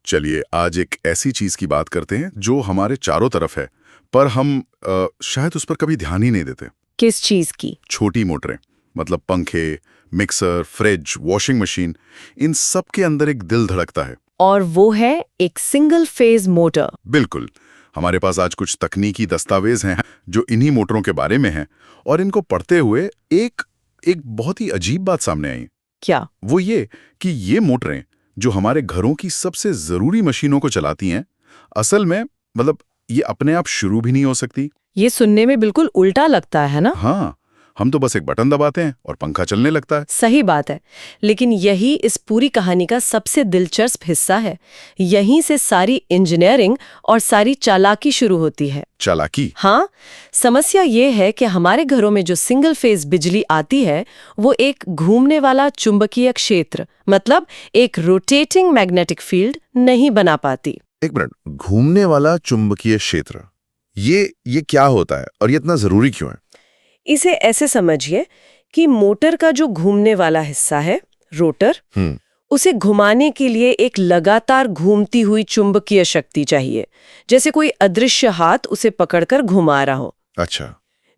चलिए आज एक ऐसी चीज की बात करते हैं जो हमारे चारों तरफ है, पर हम शायद उस पर कभी ध्यान ही नहीं देते। किस चीज की? छोटी मोटरें, मतलब पंखे, मिक्सर, फ्रिज, वॉशिंग मशीन, इन सब के अंदर एक दिल धड़कता है। और वो है एक सिंगल फेज मोटर। बिल्कुल। हमारे पास आज कुछ तकनीकी दस्तावेज हैं जो इन्हीं मोटरों के बारे में हैं, और इनको पढ़ते हुए एक बहुत ही अजीब बात सामने आई। क्या? वो ये कि ये मोटरें जो हमारे घरों की सबसे जरूरी मशीनों को चलाती हैं, असल में मतलब ये अपने आप शुरू भी नहीं हो सकती। ये सुनने में बिल्कुल उल्टा लगता है ना? हाँ, हम तो बस एक बटन दबाते हैं और पंखा चलने लगता है। सही बात है, लेकिन यही इस पूरी कहानी का सबसे दिलचस्प हिस्सा है। यहीं से सारी इंजीनियरिंग और सारी चालाकी शुरू होती है। चालाकी? हाँ, समस्या ये है कि हमारे घरों में जो सिंगल फेज बिजली आती है वो एक घूमने वाला चुंबकीय क्षेत्र, मतलब एक रोटेटिंग मैग्नेटिक फील्ड नहीं बना पाती। एक मिनट, घूमने वाला चुंबकीय क्षेत्र, ये क्या होता है और ये इतना जरूरी क्यों है? इसे ऐसे समझिए कि मोटर का जो घूमने वाला हिस्सा है, रोटर, उसे घुमाने के लिए एक लगातार घूमती हुई चुंबकीय शक्ति चाहिए, जैसे कोई अदृश्य हाथ उसे पकड़कर घुमा रहा हो। अच्छा।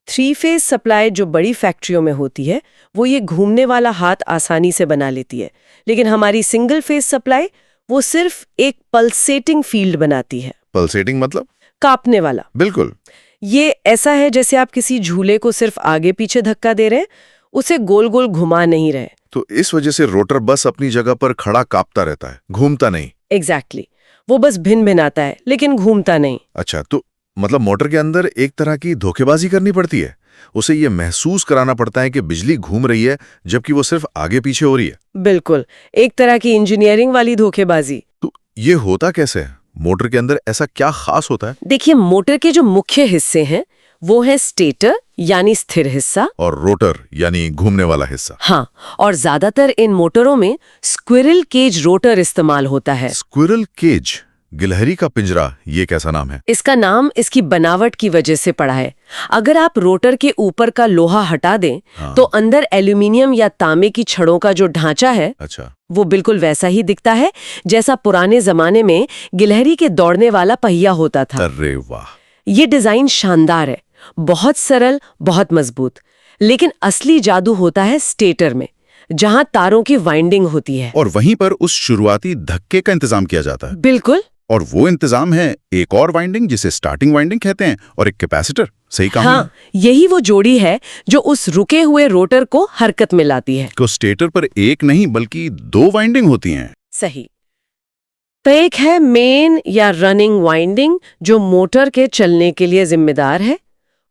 3 फेज सप्लाई जो बड़ी फैक्ट्रियों में होती है वो ये घूमने वाला हाथ आसानी से बना लेती है, लेकिन हमारी सिंगल फेज सप्लाई वो सिर्फ एक पल्सेटिंग फील्ड बनाती है। पल्सेटिंग मतलब? कांपने वाला। बिल्कुल। ये ऐसा है जैसे आप किसी झूले को सिर्फ आगे पीछे धक्का दे रहे हैं, उसे गोल गोल घुमा नहीं रहे। तो इस वजह से रोटर बस अपनी जगह पर खड़ा कांपता रहता है, घूमता नहीं। एग्जैक्टली, वो बस भिन भिनाता है लेकिन घूमता नहीं। अच्छा, तो मतलब मोटर के अंदर एक तरह की धोखेबाजी करनी पड़ती है। उसे ये महसूस कराना पड़ता है कि बिजली घूम रही है जबकि वो सिर्फ आगे पीछे हो रही है। बिल्कुल, एक तरह की इंजीनियरिंग वाली धोखेबाजी। तो ये होता कैसे है? मोटर के अंदर ऐसा क्या खास होता है? देखिए, मोटर के जो मुख्य हिस्से हैं वो है स्टेटर यानी स्थिर हिस्सा, और रोटर यानी घूमने वाला हिस्सा। हाँ, और ज्यादातर इन मोटरों में स्क्विरल केज रोटर इस्तेमाल होता है। स्क्विरल केज, गिलहरी का पिंजरा, ये कैसा नाम है? इसका नाम इसकी बनावट की वजह से पड़ा है। अगर आप रोटर के ऊपर का लोहा हटा दें तो अंदर एल्यूमिनियम या तांबे की छड़ों का जो ढांचा है, अच्छा, वो बिल्कुल वैसा ही दिखता है जैसा पुराने जमाने में गिलहरी के दौड़ने वाला पहिया होता था। अरे वाह! ये डिजाइन शानदार है, बहुत सरल, बहुत मजबूत, लेकिन असली जादू होता है स्टेटर में, जहां तारों की वाइंडिंग होती है। और वहीं पर उस शुरुआती धक्के का इंतजाम किया जाता है। बिल्कुल। और वो इंतजाम है एक और वाइंडिंग जिसे स्टार्टिंग वाइंडिंग कहते हैं, और एक कैपेसिटर। सही काम हाँ, यही वो जोड़ी है जो उस रुके हुए रोटर को हरकत में लाती है। को स्टेटर पर एक नहीं बल्कि 2 वाइंडिंग होती हैं। सही। तो एक है मेन या रनिंग वाइंडिंग जो मोटर के चलने के लिए जिम्मेदार है,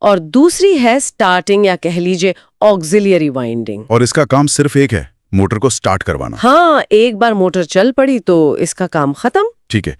और दूसरी है स्टार्टिंग या कह लीजिए ऑक्सिलियरी वाइंडिंग। और इसका काम सिर्फ एक है, मोटर को स्टार्ट करवाना। हाँ, एक बार मोटर चल पड़ी तो इसका काम खत्म। ठीक है,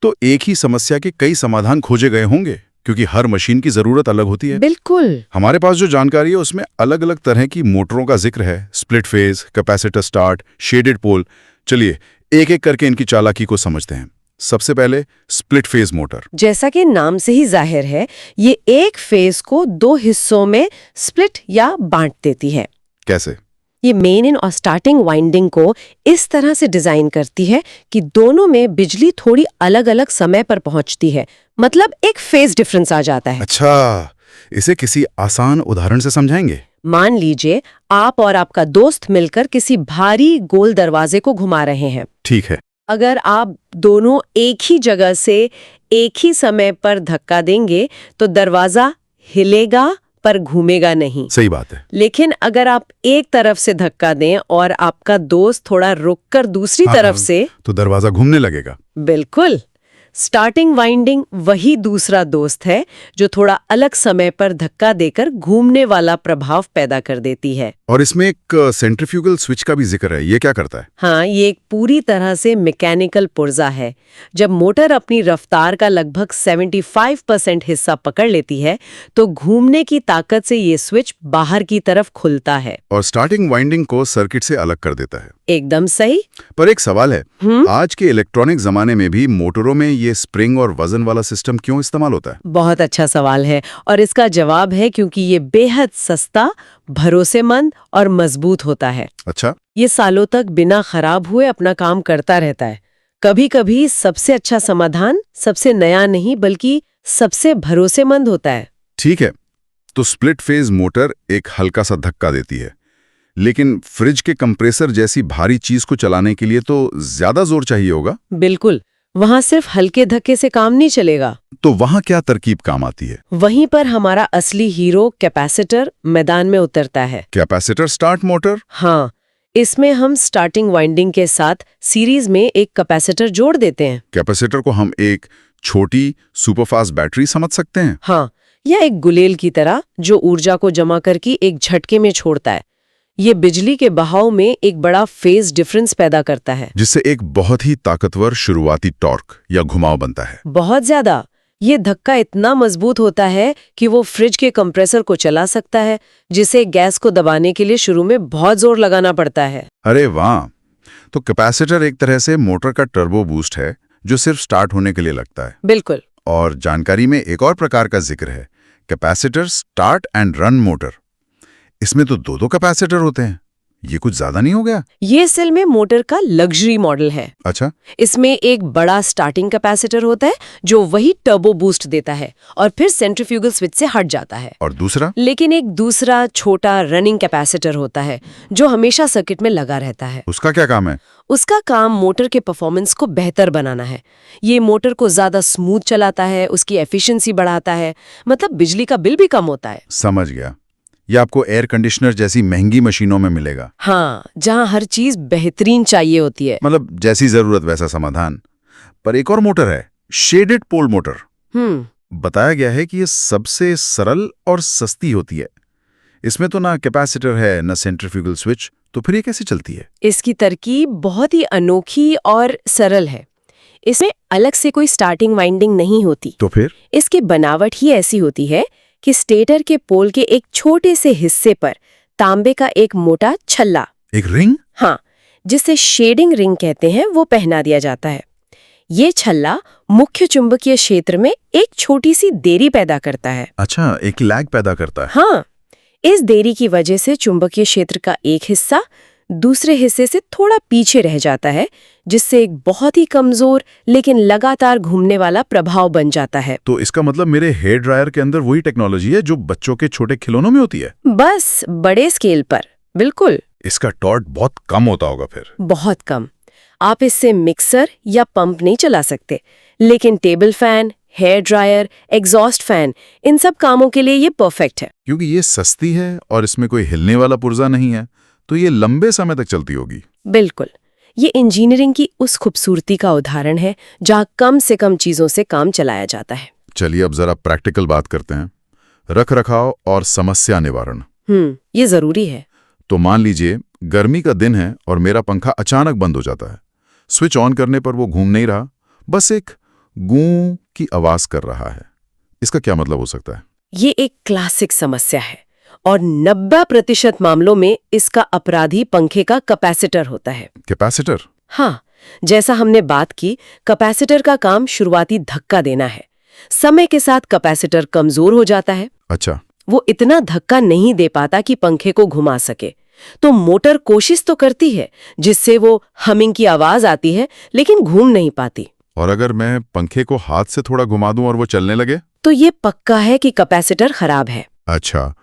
तो एक ही समस्या के कई समाधान खोजे गए होंगे, क्योंकि हर मशीन की जरूरत अलग होती है। बिल्कुल। हमारे पास जो जानकारी है उसमें अलग अलग तरह की मोटरों का जिक्र है, split phase, capacitor start, shaded pole. चलिए एक एक करके इनकी चालाकी को समझते हैं। सबसे पहले स्प्लिट फेज मोटर। जैसा कि नाम से ही जाहिर है, ये एक फेज को 2 हिस्सों में स्प्लिट या बांट देती है। कैसे? ये मेन और स्टार्टिंग वाइंडिंग को इस तरह से डिजाइन करती है कि दोनों में बिजली थोड़ी अलग अलग समय पर पहुंचती है, मतलब एक फेज डिफरेंस आ जाता है। अच्छा, इसे किसी आसान उदाहरण से समझाएंगे? मान लीजिए आप और आपका दोस्त मिलकर किसी भारी गोल दरवाजे को घुमा रहे हैं। ठीक है। अगर आप दोनों एक ही जगह से एक ही समय पर धक्का देंगे तो दरवाजा हिलेगा पर घूमेगा नहीं। सही बात है। लेकिन अगर आप एक तरफ से धक्का दें और आपका दोस्त थोड़ा रुककर दूसरी तरफ से, तो दरवाजा घूमने लगेगा। बिल्कुल। स्टार्टिंग वाइंडिंग वही दूसरा दोस्त है जो थोड़ा अलग समय पर धक्का देकर घूमने वाला प्रभाव पैदा कर देती है। और इसमें एक सेंट्रीफ्यूगल स्विच का भी जिक्र है, ये क्या करता है? हाँ, ये एक पूरी तरह से मैकेनिकल पुर्जा है। जब मोटर अपनी रफ्तार का लगभग 75% हिस्सा पकड़ लेती है तो घूमने की ताकत से ये स्विच बाहर की तरफ खुलता है और स्टार्टिंग वाइंडिंग को सर्किट से अलग कर देता है। एकदम सही। पर एक सवाल है, आज के इलेक्ट्रॉनिक जमाने में भी मोटरों में ये स्प्रिंग और वजन वाला सिस्टम क्यों इस्तेमाल होता है? बहुत अच्छा सवाल है, और इसका जवाब है क्योंकि ये बेहद सस्ता, भरोसेमंद और मजबूत होता है। अच्छा। ये सालों तक बिना खराब हुए अपना काम करता रहता है। कभी-कभी सबसे अच्छा समाधान सबसे नया नहीं बल्कि सबसे भरोसेमंद होता है। ठीक है, तो स्प्लिट फेज मोटर एक हल्का सा धक्का देती है, लेकिन फ्रिज के कंप्रेसर जैसी भारी चीज को चलाने के लिए तो ज्यादा जोर चाहिए होगा। बिल्कुल, वहां सिर्फ हल्के धक्के से काम नहीं चलेगा। तो वहां क्या तरकीब काम आती है? वहीं पर हमारा असली हीरो कैपेसिटर मैदान में उतरता है। Capacitor start motor? हाँ, इसमें हम स्टार्टिंग वाइंडिंग के साथ सीरीज में एक कैपेसिटर जोड़ देते हैं। कैपेसिटर को हम एक छोटी सुपरफास्ट बैटरी समझ सकते हैं? हाँ, या एक गुलेल की तरह जो ऊर्जा को जमा करके एक झटके में छोड़ता है। ये बिजली के बहाव में एक बड़ा फेज डिफरेंस पैदा करता है, जिससे एक बहुत ही ताकतवर शुरुआती टॉर्क या घुमाव बनता है। बहुत ज्यादा। ये धक्का इतना मजबूत होता है कि वो फ्रिज के कंप्रेसर को चला सकता है, जिसे गैस को दबाने के लिए शुरू में बहुत जोर लगाना पड़ता है। अरे वाह! तो कैपेसिटर एक तरह से मोटर का टर्बो बूस्ट है जो सिर्फ स्टार्ट होने के लिए लगता है। बिल्कुल। और जानकारी में एक और प्रकार का जिक्र है, capacitor start and run motor. इसमें तो दो कैपेसिटर होते हैं, ये कुछ ज्यादा नहीं हो गया? ये असल में मोटर का लग्जरी मॉडल है। अच्छा। इसमें एक बड़ा स्टार्टिंग कैपेसिटर होता है जो वही टर्बो बूस्ट देता है और फिर सेंट्रीफ्यूगल स्विच से हट जाता है। और दूसरा? लेकिन एक दूसरा छोटा रनिंग कैपेसिटर होता है जो हमेशा सर्किट में लगा रहता है। उसका क्या काम है? उसका काम मोटर के परफॉर्मेंस को बेहतर बनाना है। ये मोटर को ज्यादा स्मूथ चलाता है, उसकी एफिशिएंसी बढ़ाता है, मतलब बिजली का बिल भी कम होता है। समझ गया। ये आपको एयर कंडीशनर जैसी महंगी मशीनों में मिलेगा। हाँ, जहाँ हर चीज बेहतरीन चाहिए होती है। मतलब जैसी जरूरत वैसा समाधान। पर एक और मोटर है, शेडेड पोल मोटर। बताया गया है कि ये सबसे सरल और सस्ती होती है। इसमें तो ना कैपेसिटर है ना सेंट्रीफ्यूगल स्विच, तो फिर ये कैसे चलती है? इसकी तरकीब बहुत ही अनोखी और सरल है। इसमें अलग से कोई स्टार्टिंग वाइंडिंग नहीं होती। तो फिर? इसकी बनावट ही ऐसी होती है कि स्टेटर के पोल के एक छोटे से हिस्से पर तांबे का एक मोटा छल्ला, एक रिंग? हाँ, जिसे शेडिंग रिंग कहते हैं, वो पहना दिया जाता है। ये छल्ला मुख्य चुंबकीय क्षेत्र में एक छोटी सी देरी पैदा करता है। अच्छा, एक लैग पैदा करता है। हाँ, इस देरी की वजह से चुंबकीय क्षेत्र का एक हिस्सा दूसरे हिस्से से थोड़ा पीछे रह जाता है, जिससे एक बहुत ही कमजोर लेकिन लगातार घूमने वाला प्रभाव बन जाता है। तो इसका मतलब मेरे हेयर ड्रायर के अंदर वही टेक्नोलॉजी है जो बच्चों के छोटे खिलौनों में होती है? बस बड़े स्केल पर। बिल्कुल। इसका टॉर्क बहुत कम होता होगा फिर? बहुत कम। आप इससे मिक्सर या पंप नहीं चला सकते, लेकिन table fan, hair dryer, exhaust fan, इन सब कामों के लिए ये परफेक्ट है। क्योंकि ये सस्ती है और इसमें कोई हिलने वाला पुर्जा नहीं है, तो ये लंबे समय तक चलती होगी। बिल्कुल। ये इंजीनियरिंग की उस खूबसूरती का उदाहरण है जहाँ कम से कम चीजों से काम चलाया जाता है। चलिए अब जरा प्रैक्टिकल बात करते हैं, रख रखाव और समस्या निवारण। ये जरूरी है। तो मान लीजिए गर्मी का दिन है और मेरा पंखा अचानक बंद हो जाता है। स्विच ऑन करने पर वो घूम नहीं रहा, बस एक गूं की आवाज कर रहा है। इसका क्या मतलब हो सकता है? ये एक क्लासिक समस्या है और 90% मामलों में इसका अपराधी पंखे का कैपेसिटर होता है। कैपेसिटर? हाँ, जैसा हमने बात की, कैपेसिटर का काम शुरुआती धक्का देना है। समय के साथ कैपेसिटर कमजोर हो जाता है। अच्छा। वो इतना धक्का नहीं दे पाता कि पंखे को घुमा सके। तो मोटर कोशिश तो करती है, जिससे वो हमिंग की आवाज आती है, लेकिन घूम नहीं पाती। और अगर मैं पंखे को हाथ से थोड़ा घुमा दूं और वो चलने लगे? तो ये पक्का है कि कैपेसिटर खराब है। अच्छा,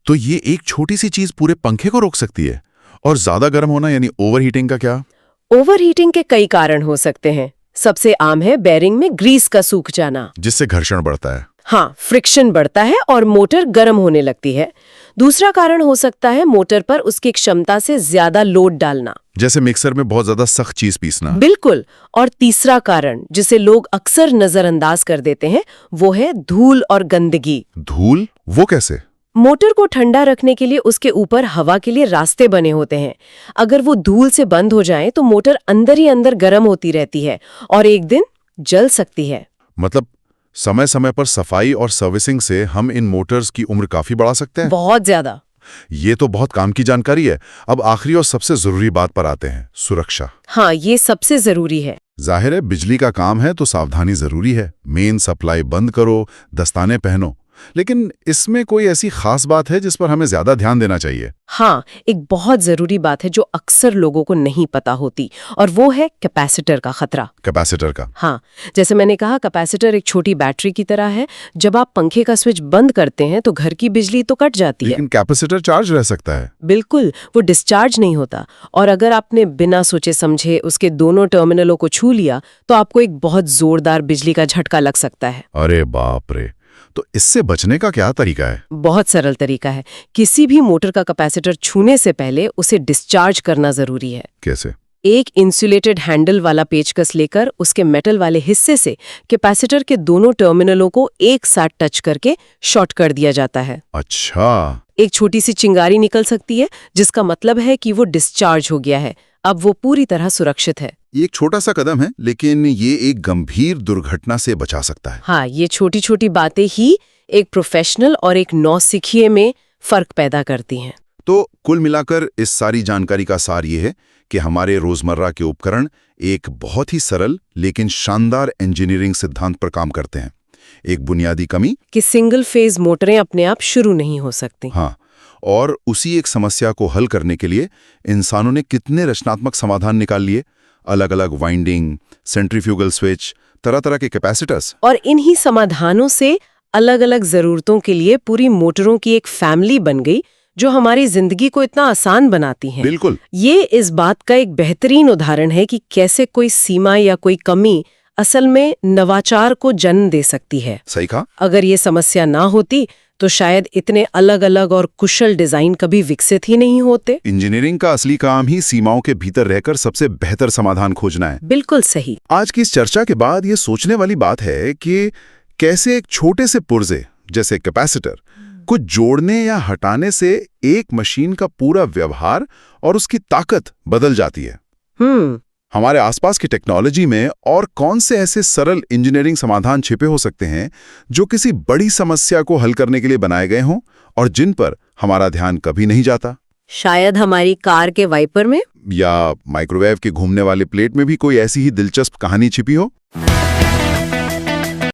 तो ये एक छोटी सी चीज पूरे पंखे को रोक सकती है। और ज्यादा गर्म होना यानी ओवरहीटिंग का क्या? ओवरहीटिंग के कई कारण हो सकते हैं। सबसे आम है बेरिंग में ग्रीस का सूख जाना, जिससे घर्षण बढ़ता है। हाँ, फ्रिक्शन बढ़ता है और मोटर गर्म होने लगती है। दूसरा कारण हो सकता है मोटर पर उसकी क्षमता से ज्यादा लोड डालना, जैसे मिक्सर में बहुत ज्यादा सख्त चीज पीसना। बिल्कुल। और तीसरा कारण, जिसे लोग अक्सर नजरअंदाज कर देते हैं, वो है धूल और गंदगी। धूल? वो कैसे? मोटर को ठंडा रखने के लिए उसके ऊपर हवा के लिए रास्ते बने होते हैं। अगर वो धूल से बंद हो जाए तो मोटर अंदर ही अंदर गर्म होती रहती है और एक दिन जल सकती है। मतलब समय समय पर सफाई और सर्विसिंग से हम इन मोटर्स की उम्र काफी बढ़ा सकते हैं? बहुत ज्यादा। ये तो बहुत काम की जानकारी है। अब आखिरी और सबसे जरूरी बात पर आते हैं, सुरक्षा। हाँ, ये सबसे जरूरी है। जाहिर है बिजली का काम है तो सावधानी जरूरी है। मेन सप्लाई बंद करो, दस्ताने पहनो। लेकिन इसमें कोई ऐसी खास बात है जिस पर हमें ज्यादा ध्यान देना चाहिए? हाँ, एक बहुत जरूरी बात है जो अक्सर लोगों को नहीं पता होती, और वो है कैपेसिटर का खतरा। कैपेसिटर का? हाँ, जैसे मैंने कहा, कैपेसिटर एक छोटी बैटरी की तरह है। जब आप पंखे का स्विच बंद करते हैं तो घर की बिजली तो कट जाती है, लेकिन कैपेसिटर चार्ज रह सकता है। बिल्कुल, वो डिस्चार्ज नहीं होता। और अगर आपने बिना सोचे समझे उसके दोनों टर्मिनलों को छू लिया तो आपको एक बहुत जोरदार बिजली का झटका लग सकता है। अरे बाप रे! तो इससे बचने का क्या तरीका है? बहुत सरल तरीका है। किसी भी मोटर का कैपेसिटर छूने से पहले उसे डिस्चार्ज करना जरूरी है। कैसे? एक इंसुलेटेड हैंडल वाला पेचकस लेकर उसके मेटल वाले हिस्से से कैपेसिटर के दोनों टर्मिनलों को एक साथ टच करके शॉर्ट कर दिया जाता है। अच्छा। एक छोटी सी चिंगारी निकल सकती है, जिसका मतलब है कि वो डिस्चार्ज हो गया है। अब वो पूरी तरह सुरक्षित है। ये एक छोटा सा कदम है, लेकिन ये एक गंभीर दुर्घटना से बचा सकता है। हाँ, ये छोटी छोटी बातें ही एक प्रोफेशनल और एक नौसिखिए में फर्क पैदा करती हैं। तो कुल मिलाकर इस सारी जानकारी का सार ये है कि हमारे रोजमर्रा के उपकरण एक बहुत ही सरल लेकिन शानदार इंजीनियरिंग सिद्धांत पर काम करते हैं। एक बुनियादी कमी कि सिंगल फेज मोटरें अपने आप शुरू नहीं हो सकती। हाँ, और उसी एक समस्या को हल करने के लिए इंसानों ने कितने रचनात्मक समाधान निकाल लिए। अलग अलग वाइंडिंग, सेंट्रीफ्यूगल स्विच, तरह तरह के कैपेसिटर्स। और इन्हीं समाधानों से अलग अलग जरूरतों के लिए पूरी मोटरों की एक फैमिली बन गई, जो हमारी जिंदगी को इतना आसान बनाती हैं। बिल्कुल। ये इस बात का एक बेहतरीन उदाहरण है कि कैसे कोई सीमा या कोई कमी असल में नवाचार को जन्म दे सकती है। सही कहा। अगर ये समस्या ना होती तो शायद इतने अलग अलग और कुशल डिजाइन कभी विकसित ही नहीं होते। इंजीनियरिंग का असली काम ही सीमाओं के भीतर रहकर सबसे बेहतर समाधान खोजना है। बिल्कुल सही। आज की इस चर्चा के बाद ये सोचने वाली बात है कि कैसे एक छोटे से पुर्जे जैसे कैपेसिटर को जोड़ने या हटाने से एक मशीन का पूरा व्यवहार और उसकी ताकत बदल जाती है। हमारे आसपास की टेक्नोलॉजी में और कौन से ऐसे सरल इंजीनियरिंग समाधान छिपे हो सकते हैं जो किसी बड़ी समस्या को हल करने के लिए बनाए गए हों और जिन पर हमारा ध्यान कभी नहीं जाता? शायद हमारी कार के वाइपर में, या माइक्रोवेव के घूमने वाले प्लेट में भी कोई ऐसी ही दिलचस्प कहानी छिपी हो।